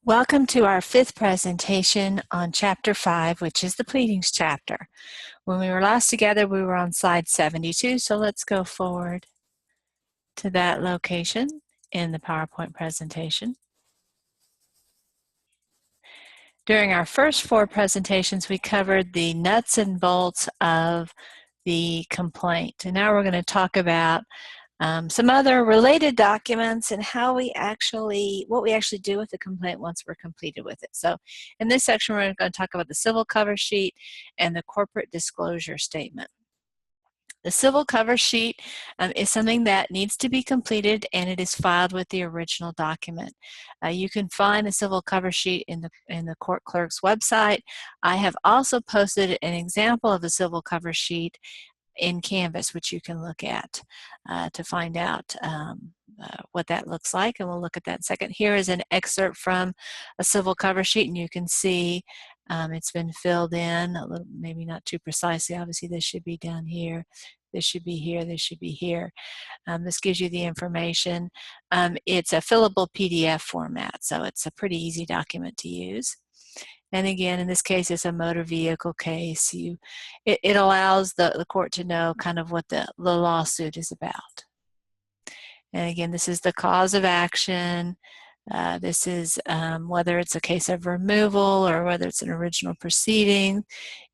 Welcome to our fifth presentation on Chapter 5, which is the Pleadings chapter. When we were last together, we were on slide 72, so let's go forward to that location in the PowerPoint presentation. During our first four presentations, we covered the nuts and bolts of the complaint. And now we're going to talk about some other related documents and what we actually do with the complaint once we're completed with it. So in this section, we're going to talk about the civil cover sheet and the corporate disclosure statement. The civil cover sheet is something that needs to be completed, and it is filed with the original document. You can find the civil cover sheet in the court clerk's website. I have also posted an example of the civil cover sheet in Canvas, which you can look at to find out what that looks like, and we'll look at that in a second. Here is an excerpt from a civil cover sheet, and you can see it's been filled in a little, maybe not too precisely. Obviously, this should be down here, this should be here, this should be here. This gives you the information. It's a fillable PDF format, so it's a pretty easy document to use. And again, in this case, it's a motor vehicle case. It allows the court to know kind of what the lawsuit is about. And again, this is the cause of action. This is whether it's a case of removal or whether it's an original proceeding.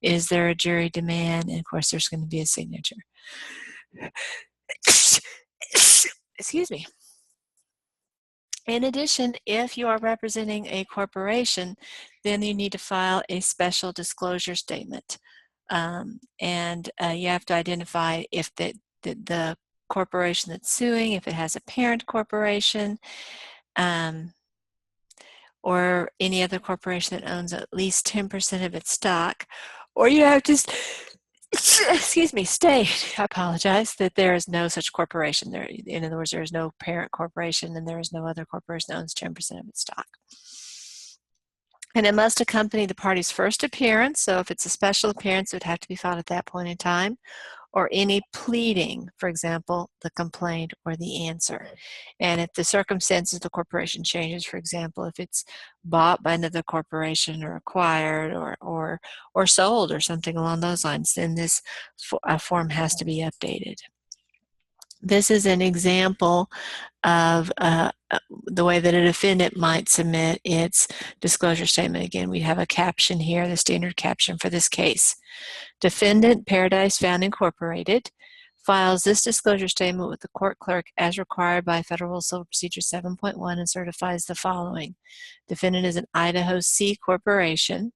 Is there a jury demand? And of course, there's going to be a signature. Excuse me. In addition, if you are representing a corporation, then you need to file a special disclosure statement. You have to identify if the corporation that's suing, if it has a parent corporation, or any other corporation that owns at least 10% of its stock, or you have to excuse me, state, I apologize, that there is no such corporation. In other words, there is no parent corporation and there is no other corporation that owns 10% of its stock. And it must accompany the party's first appearance. So if it's a special appearance, it would have to be filed at that point in time, or any pleading, for example, the complaint or the answer. And if the circumstances of the corporation changes, for example, if it's bought by another corporation or acquired or sold or something along those lines, then this form has to be updated. This is an example of the way that a defendant might submit its disclosure statement. Again, we have a caption here, the standard caption for this case. Defendant, Paradise Found Incorporated, files this disclosure statement with the court clerk as required by Federal Rules of Civil Procedure 7.1 and certifies the following. Defendant is an Idaho C corporation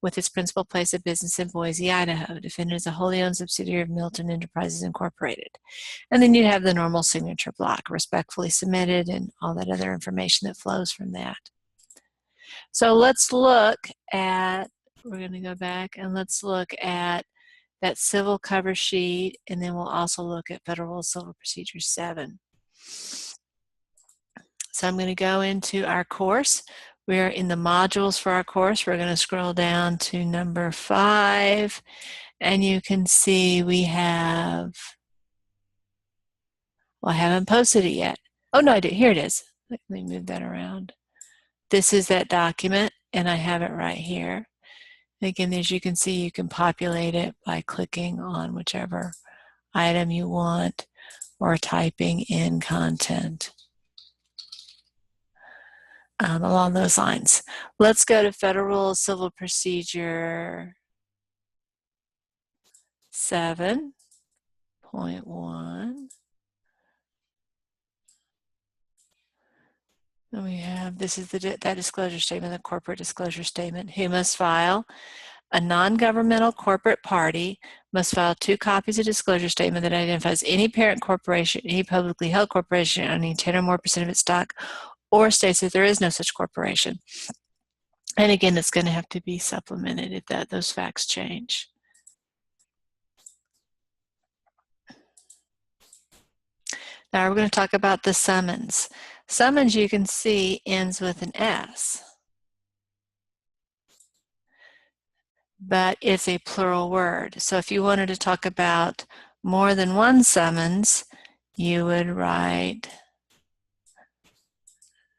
with its principal place of business in Boise, Idaho. Defendant is a wholly owned subsidiary of Milton Enterprises Incorporated. And then you have the normal signature block, respectfully submitted, and all that other information that flows from that. So let's look at, we're going to go back and let's look at that civil cover sheet, and then we'll also look at Federal Rules of Civil Procedure 7. So I'm going to go into our course. We're in the modules for our course. We're going to scroll down to number 5, and you can see we have, well, I haven't posted it yet. Oh, no, I did. Here it is. Let me move that around. This is that document, and I have it right here. Again, as you can see, you can populate it by clicking on whichever item you want or typing in content. Along those lines. Let's go to Federal Rules of Civil Procedure 7.1. And we have, this is that disclosure statement, the corporate disclosure statement. Who must file? A non-governmental corporate party must file 2 copies of disclosure statement that identifies any parent corporation, any publicly held corporation owning 10 or more % of its stock, or states that there is no such corporation. And again, it's going to have to be supplemented if those facts change. Now we're going to talk about the summons. Summons, you can see, ends with an S. But it's a plural word. So if you wanted to talk about more than one summons, you would write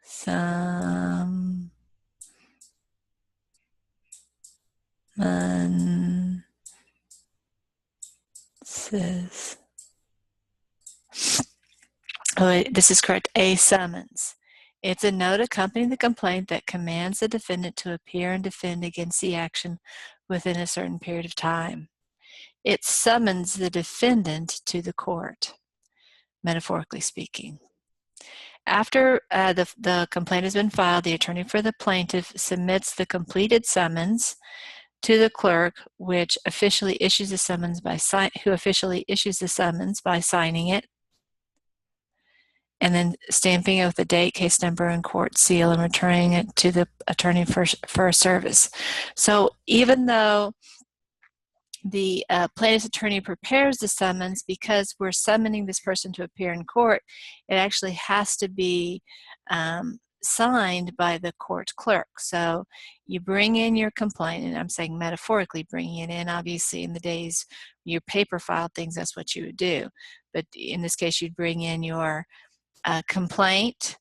summons. This is correct, a summons. It's a note accompanying the complaint that commands the defendant to appear and defend against the action within a certain period of time. It summons the defendant to the court, metaphorically speaking. After the complaint has been filed, the attorney for the plaintiff submits the completed summons to the clerk, which officially issues the summons by signing it, and then stamping it with the date, case number, and court seal, and returning it to the attorney for service. So even though the plaintiff's attorney prepares the summons, because we're summoning this person to appear in court, it actually has to be signed by the court clerk. So you bring in your complaint, and I'm saying metaphorically bringing it in. Obviously, in the days you paper filed things, that's what you would do. But in this case, you'd bring in your complaint,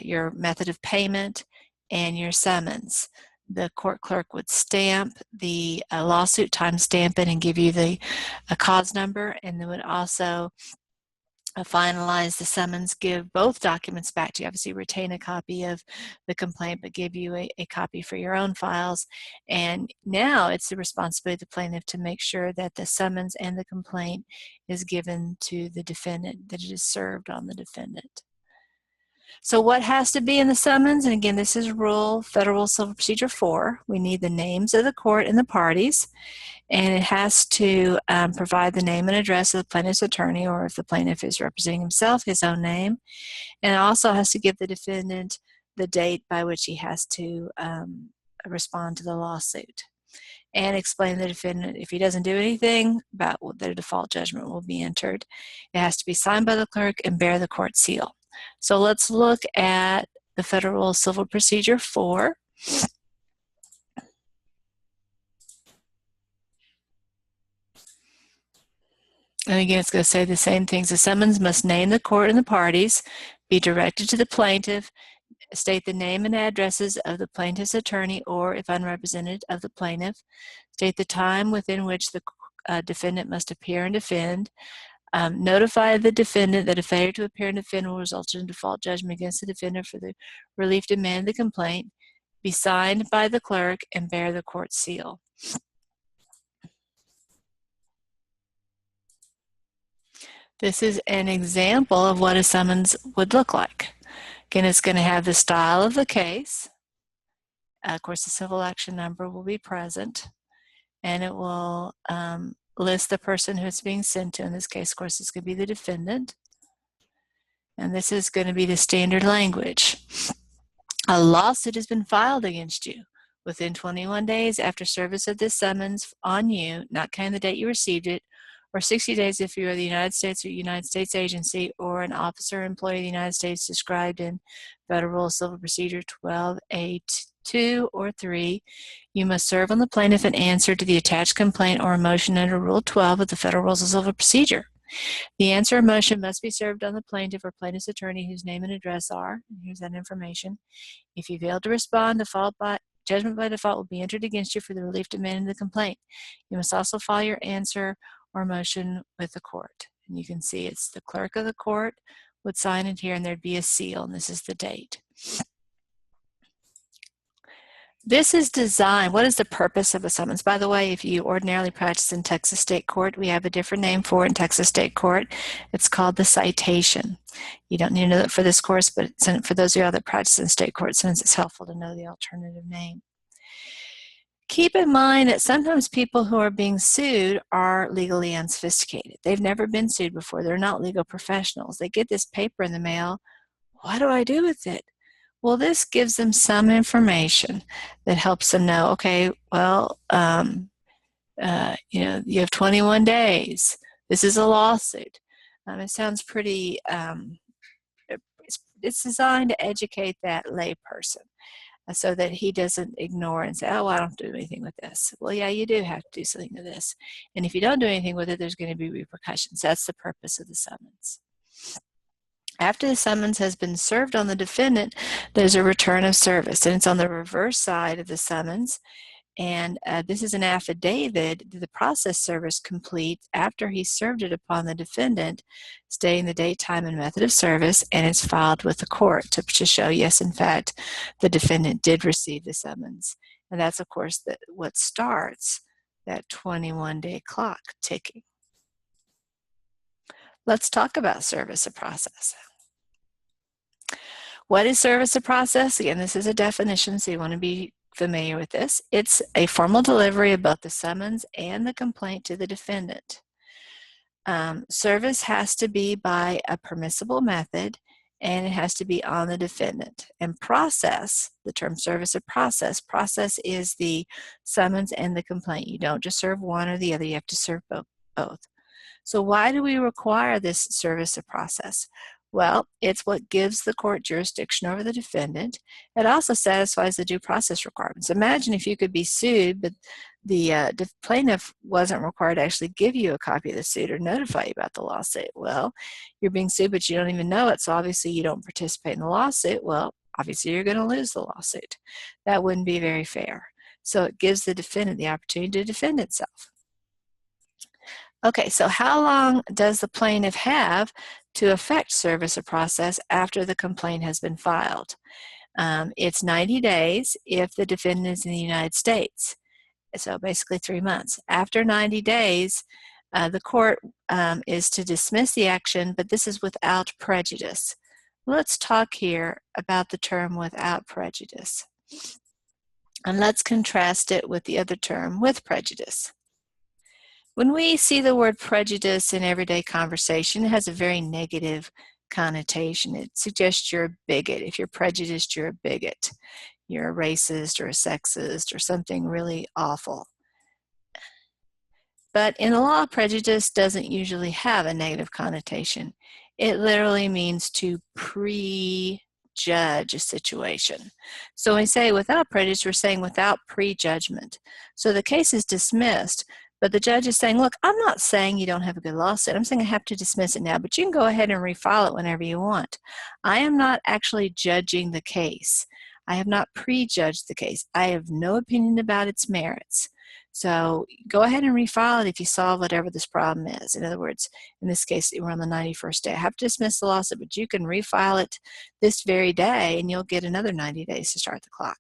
your method of payment, and your summons. The court clerk would stamp the lawsuit, timestamp it, and give you the cause number, and then would also finalize the summons, give both documents back to you. Obviously retain a copy of the complaint, but give you a copy for your own files. And now it's the responsibility of the plaintiff to make sure that the summons and the complaint is given to the defendant, that it is served on the defendant. So what has to be in the summons? And again, this is Federal Civil Procedure 4. We need the names of the court and the parties, and it has to provide the name and address of the plaintiff's attorney, or if the plaintiff is representing himself, his own name. And it also has to give the defendant the date by which he has to respond to the lawsuit, and explain to the defendant, if he doesn't do anything, about the default judgment will be entered. It has to be signed by the clerk and bear the court seal. So let's look at the Federal Civil Procedure 4. And again, it's going to say the same things. The summons must name the court and the parties, be directed to the plaintiff, state the name and addresses of the plaintiff's attorney, or, if unrepresented, of the plaintiff, state the time within which the defendant must appear and defend, notify the defendant that a failure to appear and defend will result in a default judgment against the defendant for the relief demand of the complaint, be signed by the clerk, and bear the court seal. This is an example of what a summons would look like. Again, it's going to have the style of the case. Of course, the civil action number will be present, and it will list the person who it's being sent to. In this case, of course, it's going to be the defendant. And this is going to be the standard language. A lawsuit has been filed against you within 21 days after service of this summons on you, not counting the date you received it, or 60 days if you are the United States or United States agency or an officer or employee of the United States described in Federal Civil Procedure 12A2 or 3. You must serve on the plaintiff an answer to the attached complaint or a motion under Rule 12 of the Federal Rules of Civil Procedure. The answer or motion must be served on the plaintiff or plaintiff's attorney whose name and address are, and here's that information. If you fail to respond, judgment by default will be entered against you for the relief demanded in the complaint. You must also file your answer or motion with the court. And you can see it's the clerk of the court would sign it here, and there'd be a seal, and this is the date. This is designed, what is the purpose of a summons? By the way, if you ordinarily practice in Texas State Court, we have a different name for it in Texas State Court. It's called the citation. You don't need to know that for this course, but for those of you that practice in state court, since it's helpful to know the alternative name. Keep in mind that sometimes people who are being sued are legally unsophisticated. They've never been sued before. They're not legal professionals. They get this paper in the mail. What do I do with it? Well, this gives them some information that helps them know, okay, well, you have 21 days. This is a lawsuit. It sounds pretty, it's designed to educate that layperson so that he doesn't ignore and say, oh, I don't do anything with this. Well, yeah, you do have to do something with this. And if you don't do anything with it, there's going to be repercussions. That's the purpose of the summons. After the summons has been served on the defendant, there's a return of service, and it's on the reverse side of the summons. And this is an affidavit that the process service completes after he served it upon the defendant, stating the date, time, and method of service, and it's filed with the court to show, yes, in fact, the defendant did receive the summons. And that's, of course, what starts that 21-day clock ticking. Let's talk about service of process. What is service of process? Again, this is a definition, so you want to be familiar with this. It's a formal delivery of both the summons and the complaint to the defendant. Service has to be by a permissible method, and it has to be on the defendant. And process, the term service of process, process is the summons and the complaint. You don't just serve one or the other, you have to serve both. So why do we require this service of process? Well, it's what gives the court jurisdiction over the defendant. It also satisfies the due process requirements. Imagine if you could be sued, but the plaintiff wasn't required to actually give you a copy of the suit or notify you about the lawsuit. Well, you're being sued, but you don't even know it, so obviously you don't participate in the lawsuit. Well, obviously you're going to lose the lawsuit. That wouldn't be very fair. So it gives the defendant the opportunity to defend itself. Okay, so how long does the plaintiff have to effect service of process after the complaint has been filed? It's 90 days if the defendant is in the United States, so basically 3 months. After 90 days, the court is to dismiss the action, but this is without prejudice. Let's talk here about the term without prejudice. And let's contrast it with the other term, with prejudice. When we see the word prejudice in everyday conversation, it has a very negative connotation. It suggests you're a bigot. If you're prejudiced, you're a bigot. You're a racist or a sexist or something really awful. But in the law, prejudice doesn't usually have a negative connotation. It literally means to prejudge a situation. So when we say without prejudice, we're saying without prejudgment. So the case is dismissed, but the judge is saying, look, I'm not saying you don't have a good lawsuit. I'm saying I have to dismiss it now, but you can go ahead and refile it whenever you want. I am not actually judging the case. I have not prejudged the case. I have no opinion about its merits. So go ahead and refile it if you solve whatever this problem is. In other words, in this case, we're on the 91st day. I have to dismiss the lawsuit, but you can refile it this very day and you'll get another 90 days to start the clock.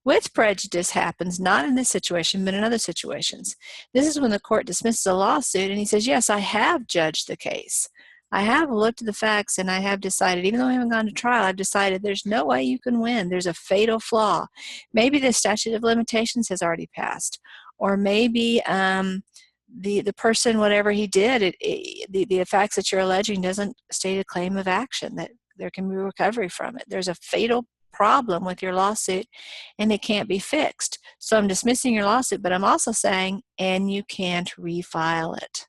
With prejudice happens not in this situation, but in other situations. This is when the court dismisses a lawsuit and he says, yes, I have judged the case. I have looked at the facts and I have decided, even though I haven't gone to trial, I've decided there's no way you can win. There's a fatal flaw. Maybe the statute of limitations has already passed. Or maybe the person, whatever he did, the facts that you're alleging doesn't state a claim of action, that there can be recovery from it. There's a fatal problem with your lawsuit and it can't be fixed. So I'm dismissing your lawsuit, but I'm also saying, and you can't refile it.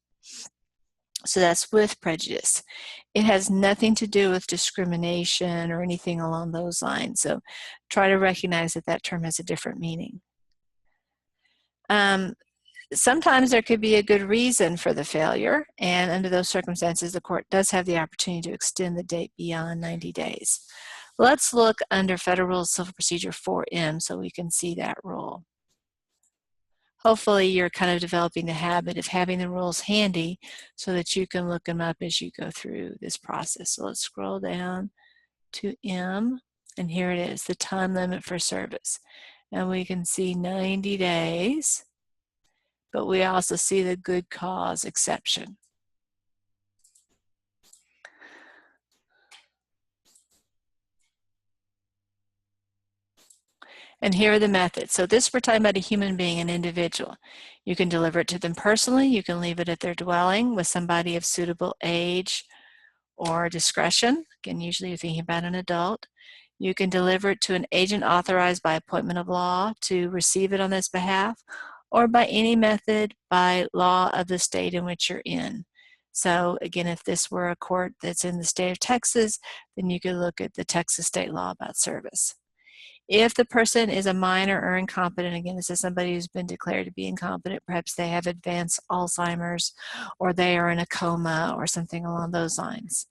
So that's with prejudice. It has nothing to do with discrimination or anything along those lines. So try to recognize that that term has a different meaning. Sometimes there could be a good reason for the failure, and under those circumstances, the court does have the opportunity to extend the date beyond 90 days. Let's look under Federal Rules of Civil Procedure 4M so we can see that rule. Hopefully you're kind of developing the habit of having the rules handy so that you can look them up as you go through this process. So let's scroll down to M, and here it is, the time limit for service. And we can see 90 days, but we also see the good cause exception. And here are the methods. So this, we're talking about a human being, an individual. You can deliver it to them personally. You can leave it at their dwelling with somebody of suitable age or discretion. Again, usually you're thinking about an adult. You can deliver it to an agent authorized by appointment of law to receive it on this behalf, or by any method by law of the state in which you're in. So again, if this were a court that's in the state of Texas, then you could look at the Texas state law about service. If the person is a minor or incompetent, again, this is somebody who's been declared to be incompetent, perhaps they have advanced Alzheimer's, or they are in a coma, or something along those lines.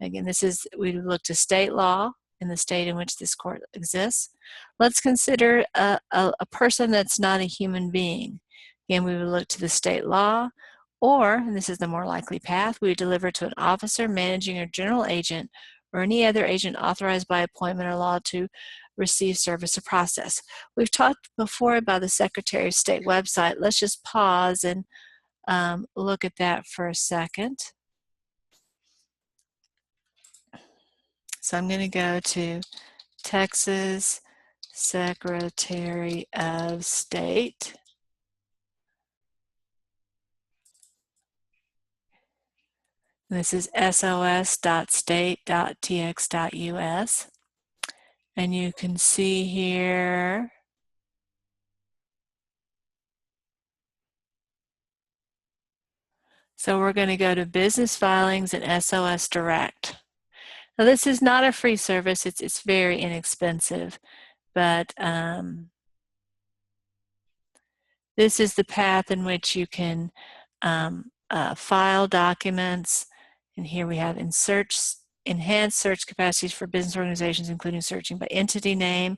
Again, we look to state law in the state in which this court exists. Let's consider a person that's not a human being. Again, we would look to the state law, or, and this is the more likely path, we would deliver to an officer, managing, or general agent, or any other agent authorized by appointment or law to receive service or process. We've talked before about the Secretary of State website. Let's just pause and look at that for a second. So I'm going to go to Texas Secretary of State. This is sos.state.tx.us. And you can see here so we're going to go to Business Filings and SOS Direct. Now this is not a free service, it's very inexpensive, but this is the path in which you can file documents, and here we have enhanced search capacities for business organizations, including searching by entity name,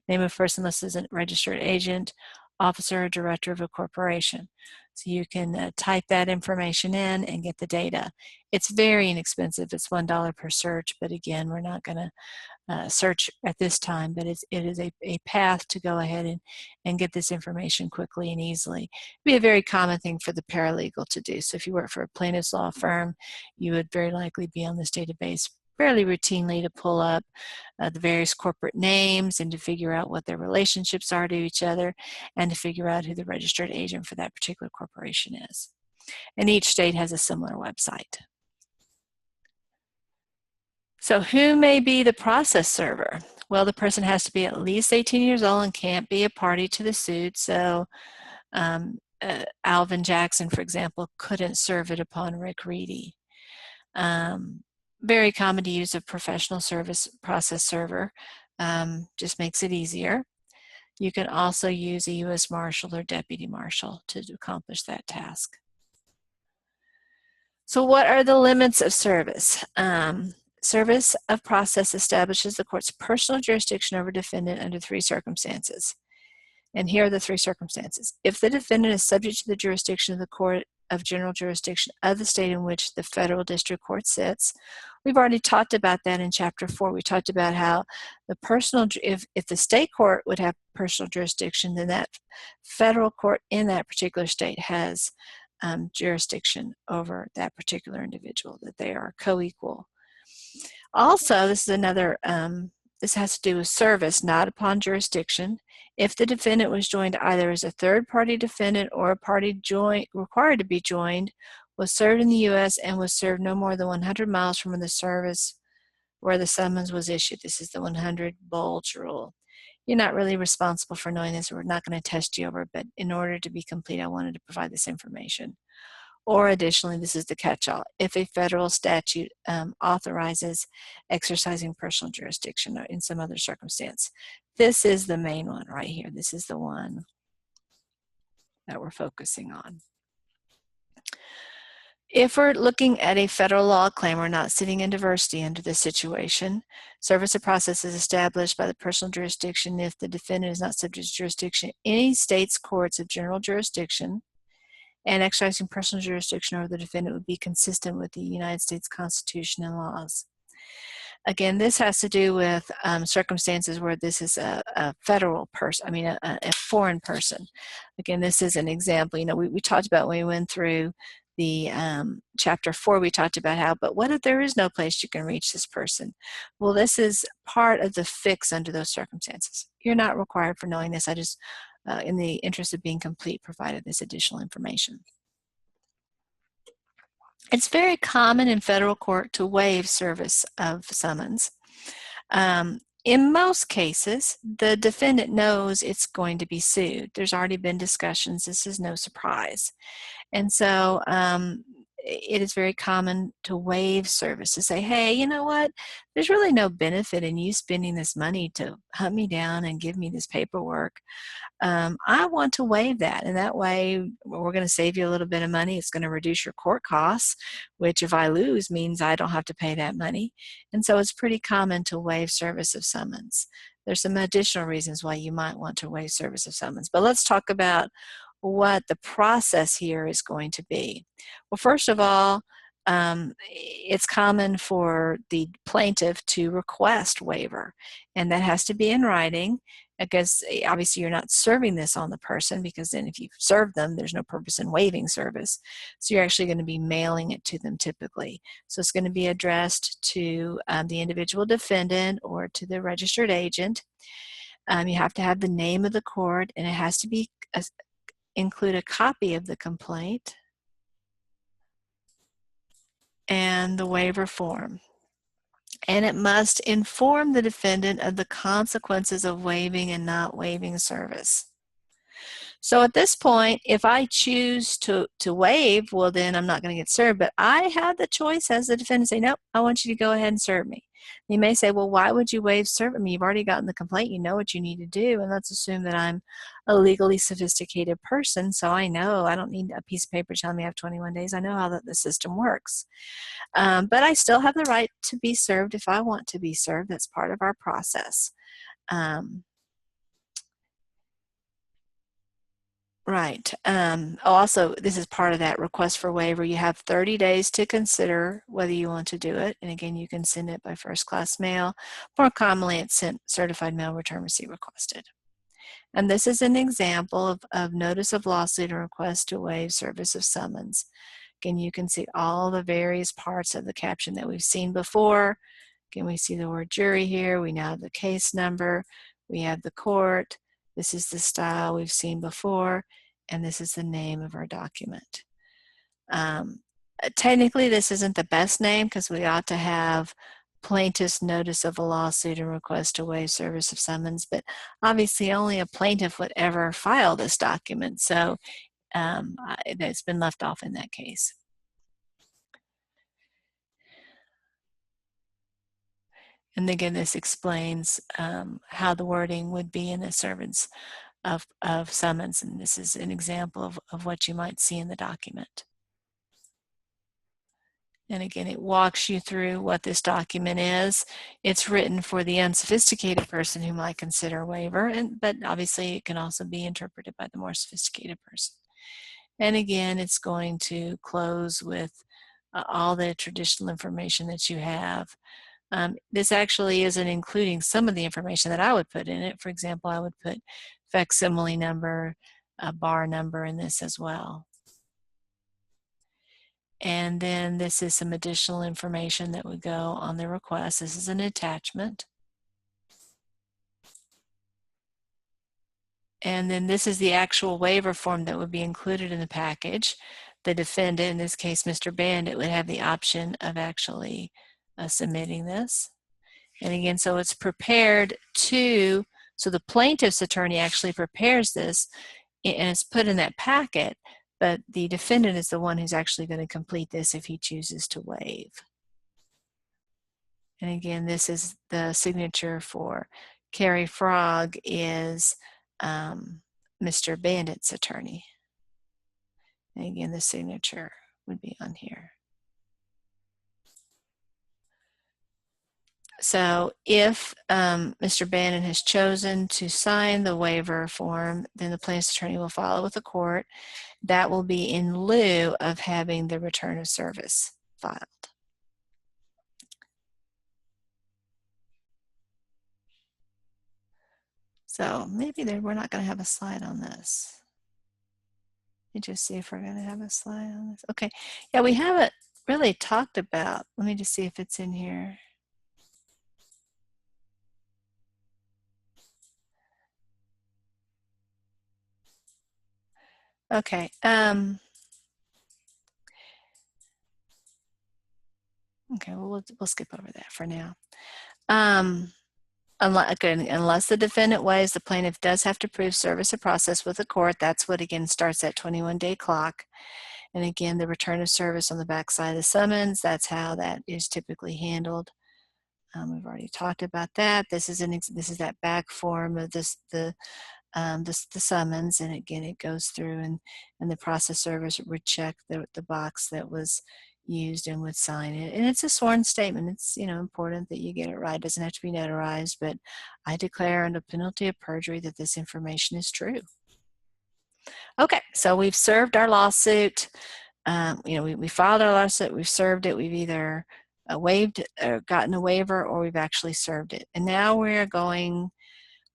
name of person listed as a registered agent, officer or director of a corporation. So you can type that information in and get the data. It's very inexpensive. It's $1 per search, but again, we're not going to search at this time, but it is a path to go ahead and get this information quickly and easily. It'd be a very common thing for the paralegal to do. So if you work for a plaintiff's law firm, you would very likely be on this database fairly routinely to pull up the various corporate names and to figure out what their relationships are to each other and to figure out who the registered agent for that particular corporation is. And each state has a similar website. So who may be the process server? Well, the person has to be at least 18 years old and can't be a party to the suit. So Alvin Jackson, for example, couldn't serve it upon Rick Reedy. Very common to use a professional service process server. Just makes it easier. You can also use a U.S. Marshal or Deputy Marshal to accomplish that task. So what are the limits of service? Service of process establishes the court's personal jurisdiction over defendant under 3 circumstances. And here are the 3 circumstances. If the defendant is subject to the jurisdiction of the court of general jurisdiction of the state in which the federal district court sits. We've already talked about that in Chapter 4. We talked about how the if the state court would have personal jurisdiction, then that federal court in that particular state has jurisdiction over that particular individual, that they are co-equal. Also, this is another, this has to do with service, not upon jurisdiction. If the defendant was joined either as a third-party defendant or a party required to be joined, was served in the U.S. and was served no more than 100 miles from the service where the summons was issued. This is the 100 bulge rule. You're not really responsible for knowing this. We're not going to test you over, but in order to be complete, I wanted to provide this information. Or additionally, this is the catch-all. If a federal statute authorizes exercising personal jurisdiction or in some other circumstance. This is the main one right here. This is the one that we're focusing on. If we're looking at a federal law claim, we're not sitting in diversity under this situation. Service of process is established by the personal jurisdiction if the defendant is not subject to jurisdiction in any state's courts of general jurisdiction, and exercising personal jurisdiction over the defendant would be consistent with the United States Constitution and laws. Again, this has to do with circumstances where this is a federal person, a foreign person. Again, this is an example. You know, we talked about when we went through the Chapter 4, we talked about how, but what if there is no place you can reach this person? Well, this is part of the fix under those circumstances. You're not required for knowing this. I just, in the interest of being complete, provided this additional information. It's very common in federal court to waive service of summons. In most cases, the defendant knows it's going to be sued. There's already been discussions. This is no surprise. And so it is very common to waive service, to say, hey, you know what, there's really no benefit in you spending this money to hunt me down and give me this paperwork. I want to waive that, and that way we're going to save you a little bit of money. It's going to reduce your court costs, which if I lose means I don't have to pay that money. And so it's pretty common to waive service of summons. There's some additional reasons why you might want to waive service of summons, but let's talk about what the process here is going to be. Well, first of all, it's common for the plaintiff to request waiver, and that has to be in writing, because obviously you're not serving this on the person, because then if you serve them, there's no purpose in waiving service. So you're actually going to be mailing it to them typically. So it's going to be addressed to the individual defendant or to the registered agent. You have to have the name of the court, and it has to be include a copy of the complaint and the waiver form. And it must inform the defendant of the consequences of waiving and not waiving service. So at this point, if I choose to waive, well, then I'm not going to get served. But I have the choice as the defendant to say, nope, I want you to go ahead and serve me. You may say, well, why would you waive serving me? You've already gotten the complaint. You know what you need to do. And let's assume that I'm a legally sophisticated person, so I know I don't need a piece of paper telling me I have 21 days. I know how the system works. But I still have the right to be served if I want to be served. That's part of our process. Right. Also, this is part of that request for waiver. You have 30 days to consider whether you want to do it. And again, you can send it by first-class mail. More commonly, it's sent certified mail, return receipt requested. And this is an example of notice of lawsuit and request to waive service of summons. Again, you can see all the various parts of the caption that we've seen before. Again, we see the word jury here. We now have the case number. We have the court. This is the style we've seen before, and this is the name of our document. Technically, this isn't the best name, because we ought to have plaintiff's notice of a lawsuit and request to waive service of summons, but obviously only a plaintiff would ever file this document, so it's been left off in that case. And again, this explains how the wording would be in the servants of summons, and this is an example of what you might see in the document. And again, it walks you through what this document is. It's written for the unsophisticated person who might consider a waiver, but obviously it can also be interpreted by the more sophisticated person. And again, it's going to close with all the traditional information that you have. This actually isn't including some of the information that I would put in it. For example, I would put facsimile number, a bar number in this as well. And then this is some additional information that would go on the request. This is an attachment. And then this is the actual waiver form that would be included in the package. The defendant, in this case Mr. Bandit, would have the option of actually submitting this. And again, so it's prepared to, so the plaintiff's attorney actually prepares this, and it's put in that packet, but the defendant is the one who's actually going to complete this if he chooses to waive. And again, this is the signature for Carrie Frog is Mr. Bandit's attorney. And again, the signature would be on here. So if Mr. Bannon has chosen to sign the waiver form, then the plaintiff's attorney will file it with the court. That will be in lieu of having the return of service filed. So maybe we're not going to have a slide on this. Let me just see if we're going to have a slide on this. Okay, yeah, we haven't really talked about, let me just see if it's in here. Okay. Okay, well, we'll skip over that for now. Unless the defendant waives, the plaintiff does have to prove service of process with the court. That's what, again, starts that 21-day clock. And again, the return of service on the back side of the summons, that's how that is typically handled. We've already talked about that. This is that back form of the summons, and again, it goes through and the process server would check the box that was used and would sign it. And it's a sworn statement. It's important that you get it right. It doesn't have to be notarized, but I declare under penalty of perjury that this information is true. Okay, so we've served our lawsuit. We filed our lawsuit, we've served it, we've either waived or gotten a waiver, or we've actually served it. And now we've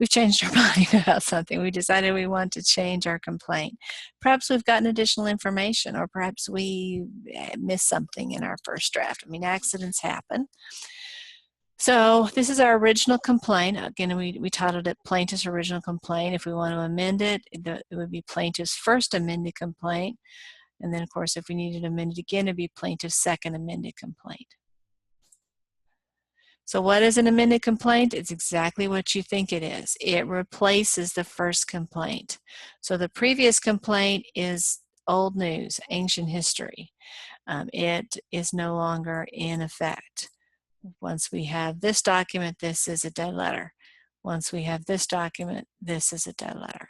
changed our mind about something. We decided we want to change our complaint. Perhaps we've gotten additional information, or perhaps we missed something in our first draft. I mean, accidents happen. So this is our original complaint. Again, we titled it Plaintiff's Original Complaint. If we want to amend it, it would be Plaintiff's First Amended Complaint. And then, of course, if we needed to amend it again, it'd be Plaintiff's Second Amended Complaint. So what is an amended complaint? It's exactly what you think it is. It replaces the first complaint. So the previous complaint is old news, ancient history. It is no longer in effect. Once we have this document, this is a dead letter. Once we have this document, this is a dead letter.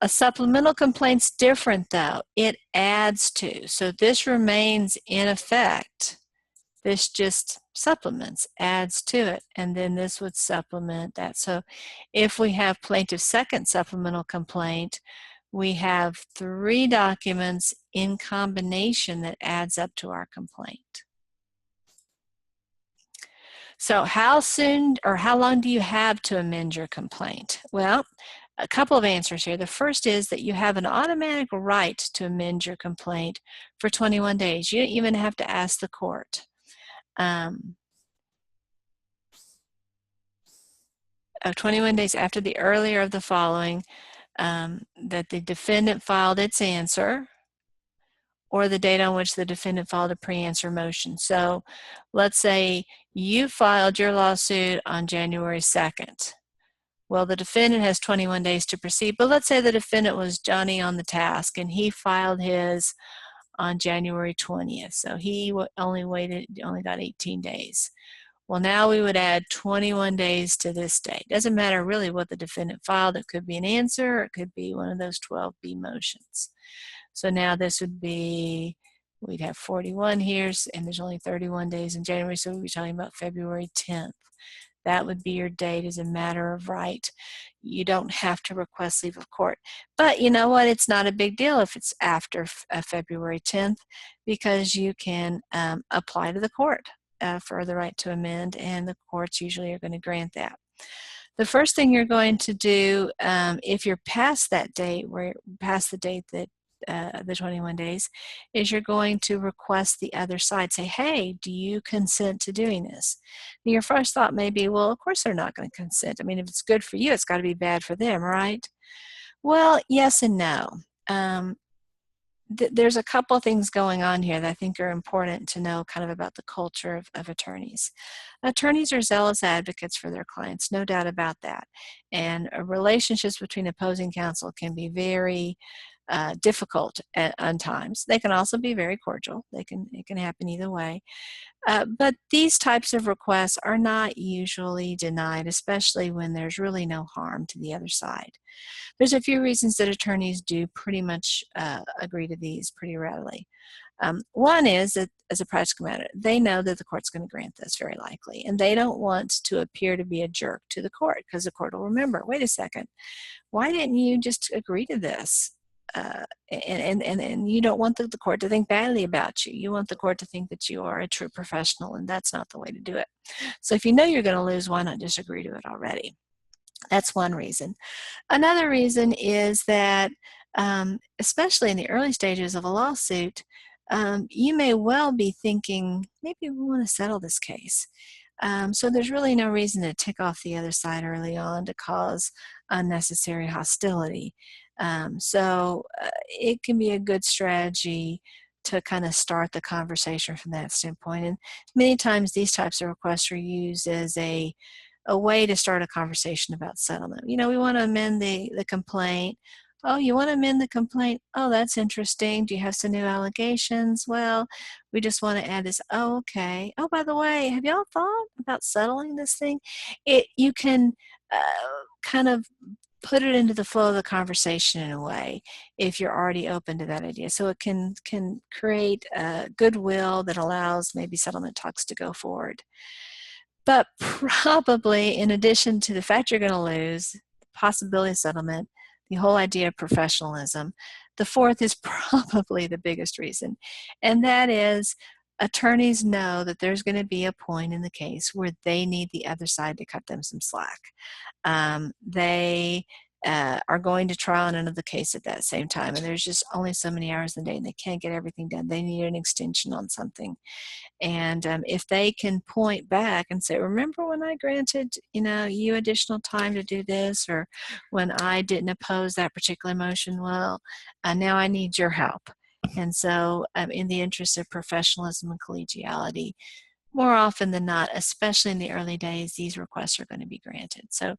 A supplemental complaint's different though. It adds to. So this remains in effect. This just supplements, adds to it, and then this would supplement that. So if we have plaintiff's second supplemental complaint, we have 3 documents in combination that adds up to our complaint. So how soon or how long do you have to amend your complaint? Well, a couple of answers here. The first is that you have an automatic right to amend your complaint for 21 days. You don't even have to ask the court. 21 days after the earlier of the following, that the defendant filed its answer, or the date on which the defendant filed a pre-answer motion. So let's say you filed your lawsuit on January 2nd. Well, the defendant has 21 days to proceed, but let's say the defendant was Johnny on the task and he filed his on January 20th. So he only got 18 days. Well, now we would add 21 days to this date. Doesn't matter really what the defendant filed. It could be an answer, or it could be one of those 12B motions. So now this would be, we'd have 41 here, and there's only 31 days in January, so we'd be talking about February 10th. That would be your date as a matter of right. You don't have to request leave of court. But you know what? It's not a big deal if it's after February 10th, because you can apply to the court for the right to amend, and the courts usually are going to grant that. The first thing you're going to do, if you're past that date, past the date that the 21 days, is you're going to request the other side, say, hey, do you consent to doing this? And your first thought may be, well, of course they're not going to consent. I mean, if it's good for you, it's got to be bad for them, right? Well, yes and no. There's a couple of things going on here that I think are important to know kind of about the culture of attorneys. Attorneys are zealous advocates for their clients, no doubt about that. And relationships between opposing counsel can be very difficult at times. They can also be very cordial. It can happen either way. But these types of requests are not usually denied, especially when there's really no harm to the other side. There's a few reasons that attorneys do pretty much agree to these pretty readily. One is that, as a practical matter, they know that the court's going to grant this very likely, and they don't want to appear to be a jerk to the court, because the court will remember, wait a second, why didn't you just agree to this? And you don't want the court to think badly about you. You want the court to think that you are a true professional, and that's not the way to do it. So if you know you're going to lose, why not just agree to it already? That's one reason. Another reason is that, especially in the early stages of a lawsuit, you may well be thinking, maybe we want to settle this case. So there's really no reason to tick off the other side early on to cause unnecessary hostility. So it can be a good strategy to kind of start the conversation from that standpoint. And many times these types of requests are used as a way to start a conversation about settlement. You know, we want to amend the complaint. Oh, you want to amend the complaint? Oh, that's interesting. Do you have some new allegations? Well, we just want to add this. Oh, okay. Oh, by the way, have y'all thought about settling this thing? You can kind of put it into the flow of the conversation in a way if you're already open to that idea. So it can create goodwill that allows maybe settlement talks to go forward. But probably in addition to the fact you're going to lose, the possibility of settlement, the whole idea of professionalism, the fourth is probably the biggest reason, and that is attorneys know that there's going to be a point in the case where they need the other side to cut them some slack. They are going to trial on another case at that same time, and there's just only so many hours in the day, and they can't get everything done. They need an extension on something. And if they can point back and say, remember when I granted, you additional time to do this, or when I didn't oppose that particular motion, well, now I need your help. And so in the interest of professionalism and collegiality, more often than not, especially in the early days, these requests are going to be granted. So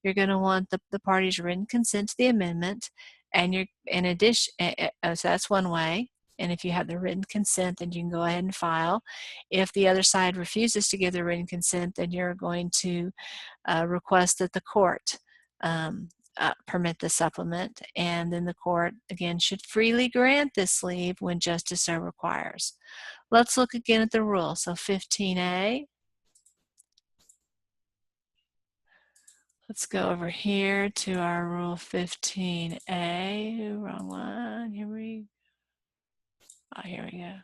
you're going to want the party's written consent to the amendment, and you're in addition, so that's one way. And if you have the written consent, then you can go ahead and file. If the other side refuses to give the written consent, then you're going to request that the court permit the supplement, and then the court, again, should freely grant this leave when justice so requires. Let's look again at the rule. So 15A. Let's go over here to our rule 15A. Wrong one. Here we go.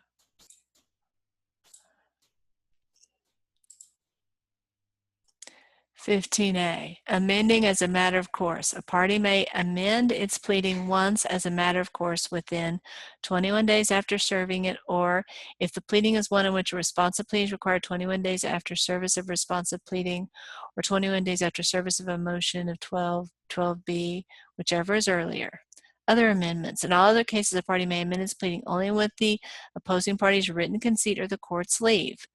15A, amending as a matter of course. A party may amend its pleading once as a matter of course within 21 days after serving it, or if the pleading is one in which a responsive plea is required 21 days after service of responsive pleading, or 21 days after service of a motion of 12B, whichever is earlier. Other amendments. In all other cases, a party may amend its pleading only with the opposing party's written consent or the court's leave.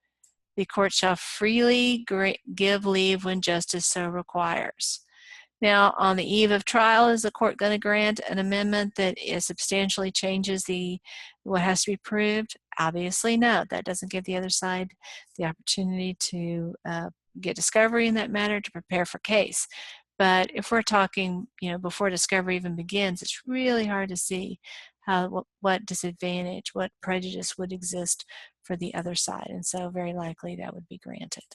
The court shall freely give leave when justice so requires. Now, on the eve of trial, is the court going to grant an amendment that substantially changes what has to be proved? Obviously, no. That doesn't give the other side the opportunity to get discovery in that matter, to prepare for case. But if we're talking, before discovery even begins, it's really hard to see what disadvantage, what prejudice would exist for the other side, and so very likely that would be granted.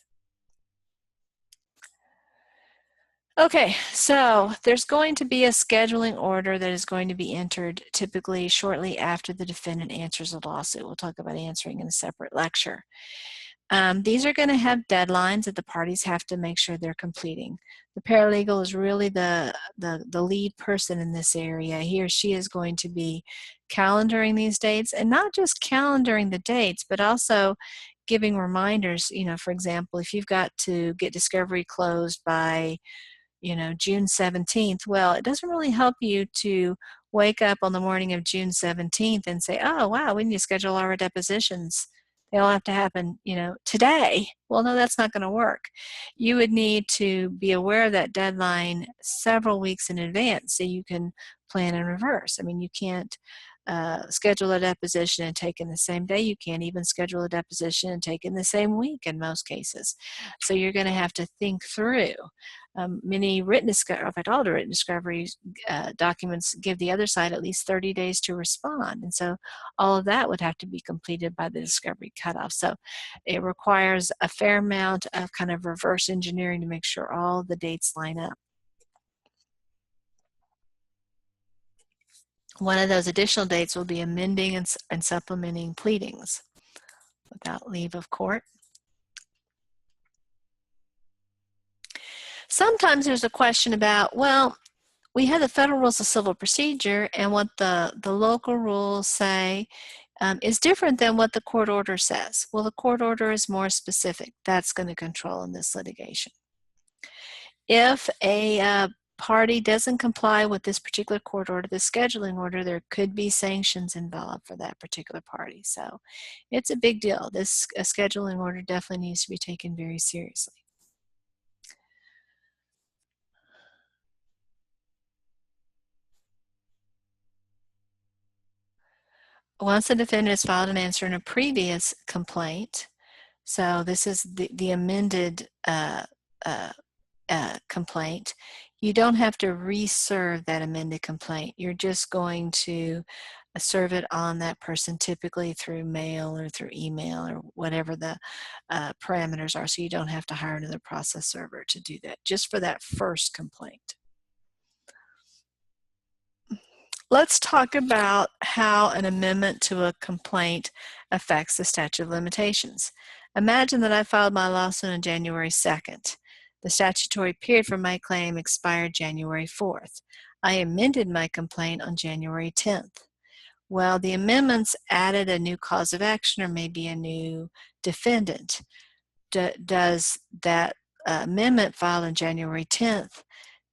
Okay, so there's going to be a scheduling order that is going to be entered typically shortly after the defendant answers a lawsuit. We'll talk about answering in a separate lecture. These are going to have deadlines that the parties have to make sure they're completing. The paralegal is really the lead person in this area. He or she is going to be calendaring these dates, and not just calendaring the dates, but also giving reminders. For example, if you've got to get discovery closed by June 17th, well, it doesn't really help you to wake up on the morning of June 17th and say, oh, wow, we need to schedule our depositions. They all have to happen, today. Well, no, that's not going to work. You would need to be aware of that deadline several weeks in advance so you can plan in reverse. I mean, you can't schedule a deposition and take in the same day. You can't even schedule a deposition and take in the same week in most cases. So you're going to have to think through. Many written discovery, in fact, all the written discovery documents give the other side at least 30 days to respond. And so all of that would have to be completed by the discovery cutoff. So it requires a fair amount of kind of reverse engineering to make sure all the dates line up. One of those additional dates will be amending and supplementing pleadings without leave of court. Sometimes there's a question about, well, we have the federal rules of civil procedure, and what the local rules say is different than what the court order says. Well, the court order is more specific. That's going to control in this litigation. If a party doesn't comply with this particular court order, the scheduling order, there could be sanctions involved for that particular party. So it's a big deal. This scheduling order definitely needs to be taken very seriously. once the defendant has filed an answer in a previous complaint, so this is the amended complaint, you don't have to reserve that amended complaint. You're just going to serve it on that person, typically through mail or through email or whatever the parameters are, so you don't have to hire another process server to do that, just for that first complaint. Let's talk about how an amendment to a complaint affects the statute of limitations. Imagine that I filed my lawsuit on January 2nd. The statutory period for my claim expired January 4th. I amended my complaint on January 10th. Well, the amendments added a new cause of action or maybe a new defendant. Does that amendment filed on January 10th,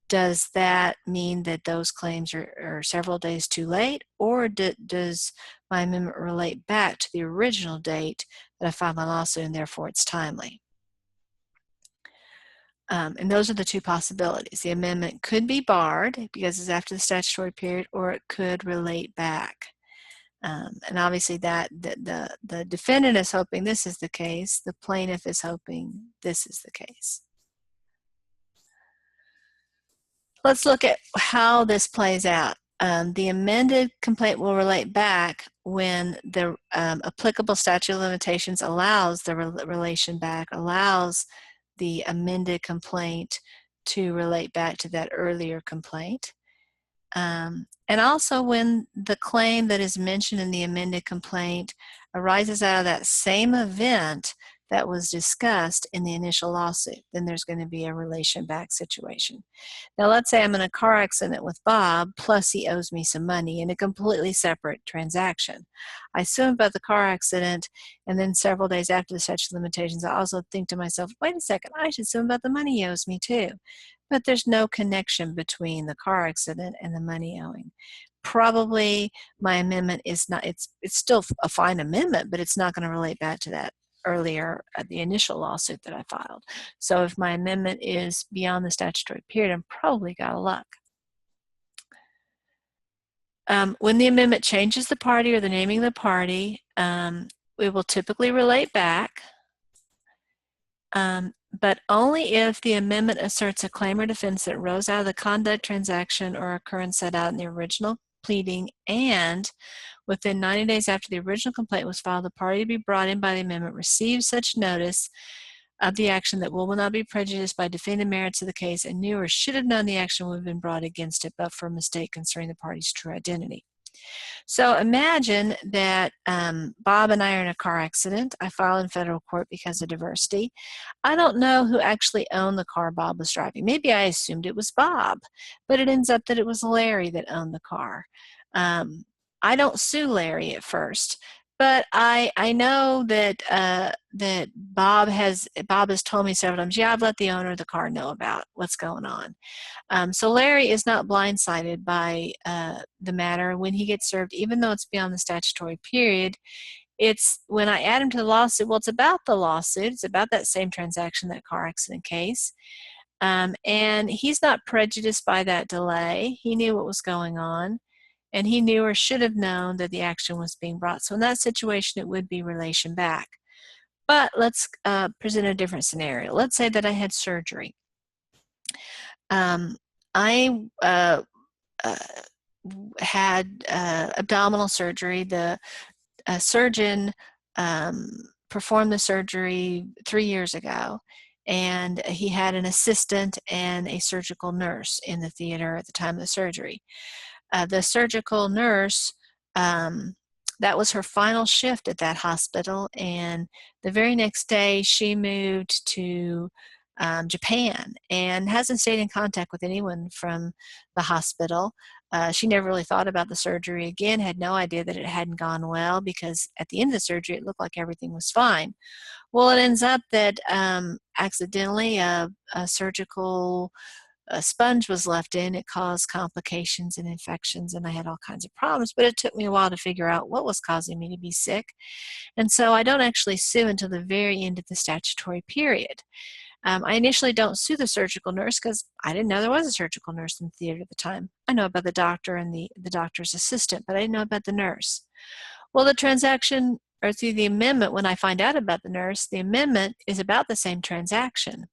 does that mean that those claims are several days too late, or does my amendment relate back to the original date that I filed my lawsuit and therefore it's timely? And those are the two possibilities. The amendment could be barred because it's after the statutory period, or it could relate back. And obviously that the defendant is hoping this is the case, the plaintiff is hoping this is the case. Let's look at how this plays out. The amended complaint will relate back when the applicable statute of limitations allows the relation back, allows the amended complaint to relate back to that earlier complaint. And also when the claim that is mentioned in the amended complaint arises out of that same event that was discussed in the initial lawsuit, then there's going to be a relation back situation. Now let's say I'm in a car accident with Bob, plus he owes me some money in a completely separate transaction. I sue him about the car accident, and then several days after the statute of limitations, I also think to myself, wait a second, I should sue him about the money he owes me too. But there's no connection between the car accident and the money owing. Probably my amendment is not, it's still a fine amendment, but it's not going to relate back to that earlier, the initial lawsuit that I filed. So if my amendment is beyond the statutory period, I'm probably out of luck. When the amendment changes the party or the naming of the party, it will typically relate back, but only if the amendment asserts a claim or defense that arose out of the conduct, transaction, or occurrence set out in the original pleading, and within 90 days after the original complaint was filed, the party to be brought in by the amendment receives such notice of the action that will not be prejudiced by defending the merits of the case and knew or should have known the action would have been brought against it but for a mistake concerning the party's true identity. So imagine that Bob and I are in a car accident. I file in federal court because of diversity. I don't know who actually owned the car Bob was driving. Maybe I assumed it was Bob, but it ends up that it was Larry that owned the car. I don't sue Larry at first, but I know that that Bob has told me several times, yeah, I've let the owner of the car know about what's going on. So Larry is not blindsided by the matter when he gets served, even though it's beyond the statutory period. It's when I add him to the lawsuit, well, it's about the lawsuit. It's about that same transaction, that car accident case. And he's not prejudiced by that delay. He knew what was going on, and he knew or should have known that the action was being brought. So in that situation, it would be relation back. But let's present a different scenario. Let's say that I had surgery. I had abdominal surgery. The surgeon performed the surgery 3 years ago, and he had an assistant and a surgical nurse in the theater at the time of the surgery. The surgical nurse, that was her final shift at that hospital, and the very next day she moved to Japan and hasn't stayed in contact with anyone from the hospital. She never really thought about the surgery again, had no idea that it hadn't gone well, because at the end of the surgery it looked like everything was fine. Well, it ends up that accidentally a surgical sponge was left in. It caused complications and infections, and I had all kinds of problems, but it took me a while to figure out what was causing me to be sick. And so I don't actually sue until the very end of the statutory period. I initially don't sue the surgical nurse because I didn't know there was a surgical nurse in the theater at the time. I know about the doctor and the doctor's assistant, but I didn't know about the nurse. Well, the transaction, or through the amendment, when I find out about the nurse, the amendment is about the same transaction.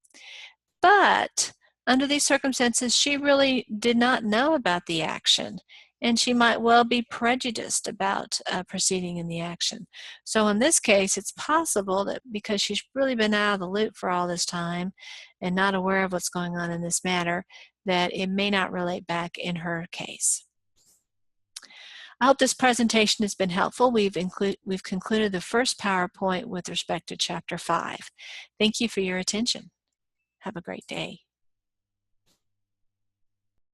But under these circumstances, she really did not know about the action, and she might well be prejudiced about proceeding in the action. So in this case, it's possible that because she's really been out of the loop for all this time and not aware of what's going on in this matter, that it may not relate back in her case. I hope this presentation has been helpful. We've concluded the first PowerPoint with respect to Chapter 5. Thank you for your attention. Have a great day.